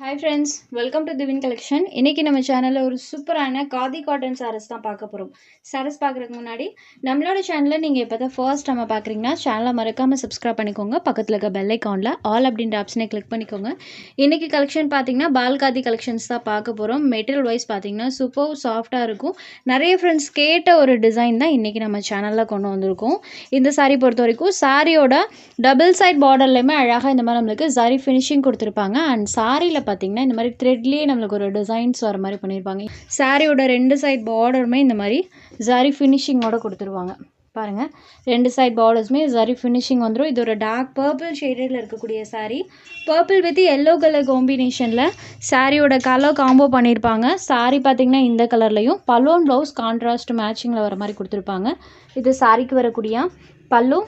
Hi friends, welcome to Divin Collection. இன்னைக்கு நம்ம சேனல்ல ஒரு சூப்பரான காதி காட்டன் சாரீஸ் தான் பார்க்க போறோம். சாரீஸ் பார்க்கறதுக்கு முன்னாடி நம்மளோட சேனலை நீங்க இப்பதான் ஃபர்ஸ்ட் டைம் பார்க்கறீங்கன்னா சேனலை மறக்காம சப்ஸ்கிரைப் பண்ணிக்கோங்க. பக்கத்துல இருக்க பெல் ஐகான்ல ஆல் அப்படின்ற ஆப்ஷனை கிளிக் பண்ணிக்கோங்க. இன்னைக்கு கலெக்ஷன் பாத்தீங்கன்னா பால் காதி கலெக்ஷன்ஸ் தான் பார்க்க போறோம். மெட்டீரியல் வைஸ் பாத்தீங்கன்னா சூப்பர் சாஃப்ட்டா இருக்கும். நிறைய ஃப்ரெண்ட்ஸ் கேட்ட ஒரு டிசைன் தான் இன்னைக்கு நம்ம சேனல்ல கொண்டு வந்திருக்கோம். இந்த சாரி பொறுத்த வரைக்கும் சாரியோட டபுள் சைட் பார்டர்லயுமே அழகா இந்த மாதிரி நம்மளுக்கு ஜரி ஃபினிஷிங் கொடுத்துருப்பாங்க. அண்ட் சாரியில் பார்த்தீங்கன்னா இந்த மாதிரி த்ரெட்லேயே நம்மளுக்கு ஒரு டிசைன்ஸ் வர மாதிரி பண்ணியிருப்பாங்க. சாரியோட ரெண்டு சைட் பார்டருமே இந்த மாதிரி ஜரி ஃபினிஷிங்கோட கொடுத்துருவாங்க. பாருங்கள், ரெண்டு சைட் பார்டர்ஸுமே ஜரி ஃபினிஷிங் வந்துடும். இது ஒரு டார்க் பர்பிள் ஷேடில் இருக்கக்கூடிய sari. Purple with yellow colour காம்பினேஷனில் சாரியோட கலர் காம்போ பண்ணியிருப்பாங்க. சாரீ பார்த்தீங்கன்னா இந்த கலர்லையும் பலூன் ப்ளவுஸ் கான்ட்ராஸ்ட் மேட்சிங்கில் வர மாதிரி கொடுத்துருப்பாங்க. இது சாரிக்கு வரக்கூடிய பல்லு,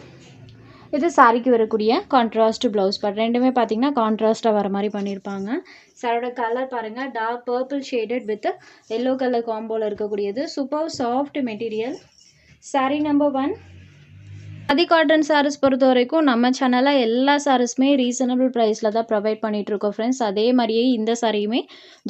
இது சாரிக்கு வரக்கூடிய கான்ட்ராஸ்ட் ப்ளவுஸ் பட் ரெண்டுமே பார்த்தீங்கன்னா கான்ட்ராஸ்ட்டாக வர மாதிரி பண்ணியிருப்பாங்க. சாரோட கலர் பாருங்கள், dark purple shaded with yellow colour காம்போவில் இருக்கக்கூடியது. Super soft material. Sari number 1. Khadi cotton saris பொறுத்த வரைக்கும் நம்ம சேனலில் எல்லா சாரீஸுமே ரீசனபிள் ப்ரைஸில் தான் ப்ரொவைட் பண்ணிகிட்ருக்கோம் ஃப்ரெண்ட்ஸ். அதே மாதிரியே இந்த சாரியுமே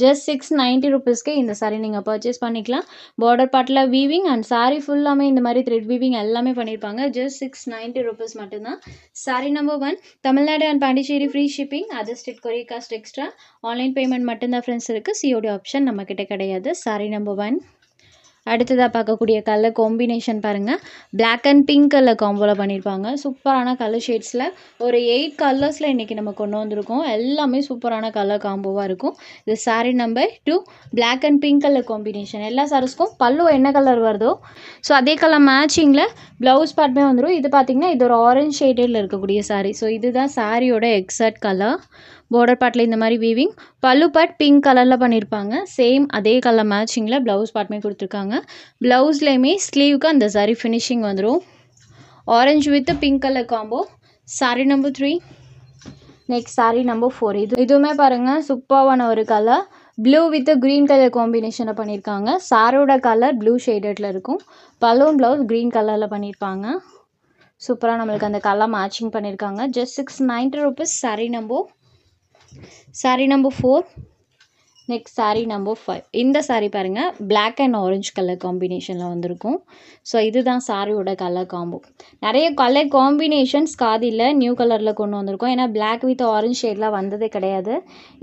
ஜஸ்ட் 690 ருபீஸ்க்கே இந்த சாரீ நீங்கள் பர்ச்சேஸ் பண்ணிக்கலாம். பார்டர் பார்ட்டில் வீவிங் அண்ட் சாரீ ஃபுல்லாமே இந்த மாதிரி த்ரெட் வீவிங் எல்லாமே பண்ணியிருப்பாங்க. ஜஸ்ட் 690 ருபீஸ் மட்டும்தான். Sari number 1. Tamil Nadu and Pondicherry free shipping, other state courier cost extra. Online payment மட்டும்தான் ஃப்ரெண்ட்ஸ் இருக்குது. சிஓடி ஆப்ஷன் நம்மக்கிட்ட கிடையாது. சாரீ நம்பர் 1. அடுத்ததாக பார்க்கக்கூடிய கலர் காம்பினேஷன் பாருங்கள், பிளாக் அண்ட் பிங்க் கலர் காம்போவில் பண்ணியிருப்பாங்க. சூப்பரான கலர் ஷேட்ஸில் ஒரு 8 கலர்ஸில் இன்றைக்கி நம்ம கொண்டு வந்திருக்கோம். எல்லாமே சூப்பரான கலர் காம்போவாக இருக்கும். இது sari number 2. Black and pink colour combination. எல்லா சாரீஸ்க்கும் பல்லு என்ன கலர் வருதோ ஸோ அதே கலர் மேட்சிங்கில் ப்ளவுஸ் பார்ட்டுமே வந்துடும். இது பார்த்திங்கன்னா இது ஒரு ஆரஞ்ச் ஷேடில் இருக்கக்கூடிய சாரீ. ஸோ இதுதான் சாரியோட எக்ஸாக்ட் கலர். பார்டர் பார்ட்டில் இந்த மாதிரி வீவிங், பல்லு பார்ட் பிங்க் கலரில் பண்ணியிருப்பாங்க. சேம் அதே கலர் மேட்சிங்கில் ப்ளவுஸ் பார்ட்டுமே கொடுத்துருக்காங்க. ப்ளவுஸ்லேயுமே ஸ்லீவுக்கு அந்த சரி ஃபினிஷிங் வந்துடும். Orange with pink colour combo. Sari number 3. Next sari number 4. இதுவுமே பாருங்கள் சூப்பரான ஒரு colour. Blue with green colour காம்பினேஷனில் பண்ணியிருக்காங்க. சாரோட கலர் ப்ளூ ஷேடடில் இருக்கும். பலூன் ப்ளவுஸ் க்ரீன் கலரில் பண்ணியிருப்பாங்க. சூப்பராக நம்மளுக்கு அந்த கலர் மேட்சிங் பண்ணியிருக்காங்க. Just 690 rupees. Sari number 4. Next sari number 5. இந்த சாரீ பாருங்கள், பிளாக் அண்ட் ஆரஞ்சு கலர் காம்பினேஷனில் வந்திருக்கும். ஸோ இதுதான் சாரியோட கலர் காம்போ. நிறைய கலர் காம்பினேஷன்ஸ் காதியில் நியூ கலரில் கொண்டு வந்திருக்கோம். ஏன்னா பிளாக் வித் ஆரஞ்சு ஷேட்லாம் வந்ததே கிடையாது.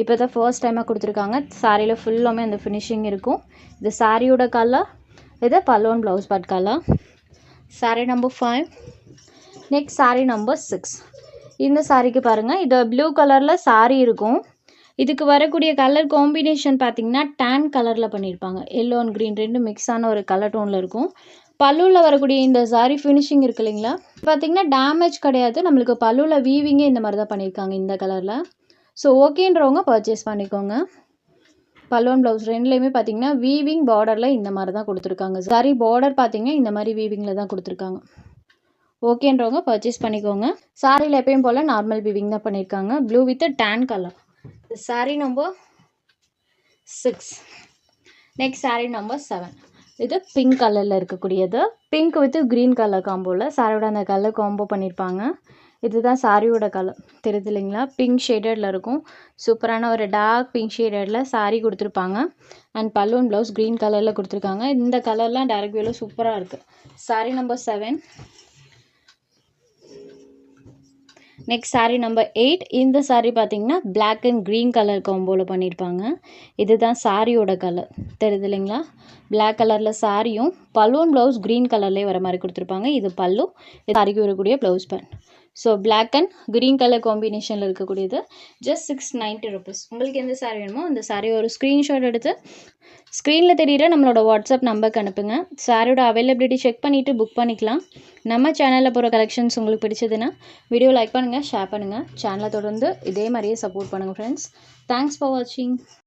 இப்போ தான் ஃபர்ஸ்ட் டைமாக கொடுத்துருக்காங்க. சாரியில் ஃபுல்லாமே அந்த ஃபினிஷிங் இருக்கும். இது சாரியோட கலர், இது balloon blouse part colour. Sari number 5. Next sari number 6. இந்த சாரிக்கு பாருங்கள், இது ப்ளூ கலரில் சாரீ இருக்கும். இதுக்கு வரக்கூடிய கலர் காம்பினேஷன் பார்த்தீங்கன்னா டேன் கலரில் பண்ணியிருப்பாங்க. எல்லோ அண்ட் க்ரீன் ரெண்டு மிக்ஸான ஒரு கலர் டோனில் இருக்கும். பல்லுவில் வரக்கூடிய இந்த சாரீ ஃபினிஷிங் இருக்குது இல்லைங்களா, பார்த்தீங்கன்னா டேமேஜ் கிடையாது. நம்மளுக்கு பல்லுவில் வீவிங்கே இந்த மாதிரி தான் பண்ணியிருக்காங்க இந்த கலரில். ஸோ ஓகேன்றவங்க பர்ச்சேஸ் பண்ணிக்கோங்க. பல்லுவன் ப்ளவுஸ் ரெண்டுலேயுமே பார்த்தீங்கன்னா வீவிங் பார்டரில் இந்த மாதிரி தான் கொடுத்துருக்காங்க. சாரி பார்டர் பார்த்தீங்கன்னா இந்த மாதிரி வீவிங்கில் தான் கொடுத்துருக்காங்க. ஓகேன்றவங்க பர்ச்சேஸ் பண்ணிக்கோங்க. சாரியில் எப்பயும் போல் நார்மல் வீவிங் தான் பண்ணியிருக்காங்க. Blue with tan colour. Sari number 6. Next sari number 7. இது பிங்க் கலரில் இருக்கக்கூடியது. பிங்க் வித் க்ரீன் கலர் காம்போவில் சாரியோட அந்த கலர் காம்போ பண்ணியிருப்பாங்க. இதுதான் சாரியோட கலர், தெரியுது இல்லைங்களா, பிங்க் ஷேடடில் இருக்கும். சூப்பரான ஒரு டார்க் பிங்க் ஷேடடில் சாரீ கொடுத்துருப்பாங்க. அண்ட் பலூன் ப்ளவுஸ் க்ரீன் கலரில் கொடுத்துருக்காங்க. இந்த கலர்லாம் டைரக்ட் வியூவில் சூப்பராக இருக்குது. Sari number 7. Next sari number 8. இந்த சாரீ பார்த்தீங்கன்னா பிளாக் அண்ட் க்ரீன் கலர் காம்போவில் பண்ணியிருப்பாங்க. இதுதான் சாரியோட கலர், தெரியுது இல்லைங்களா, பிளாக் கலரில் சாரியும் பலூன் ப்ளவுஸ் க்ரீன் கலர்லேயே வர மாதிரி கொடுத்துருப்பாங்க. இது பல்லு, இது சாரிக்கு வரக்கூடிய blouse band. So black and green colour காம்பினேஷனில் இருக்கக்கூடியது. Just 690 rupees. உங்களுக்கு எந்த சாரீ வேணுமோ அந்த சாரீ ஒரு ஸ்க்ரீன்ஷாட் எடுத்து ஸ்க்ரீனில் தெரியுற நம்மளோட வாட்ஸ்அப் நம்பருக்கு அனுப்புங்க. சாரியோட அவைலபிலிட்டி செக் பண்ணிவிட்டு புக் பண்ணிக்கலாம். நம்ம சேனலில் போகிற கலெக்ஷன்ஸ் உங்களுக்கு பிடிச்சதுன்னா வீடியோ லைக் பண்ணுங்கள், ஷேர் பண்ணுங்கள். சேனலை தொடர்ந்து இதே மாதிரியே சப்போர்ட் பண்ணுங்கள் ஃப்ரெண்ட்ஸ். தேங்க்ஸ் ஃபார் வாட்சிங்.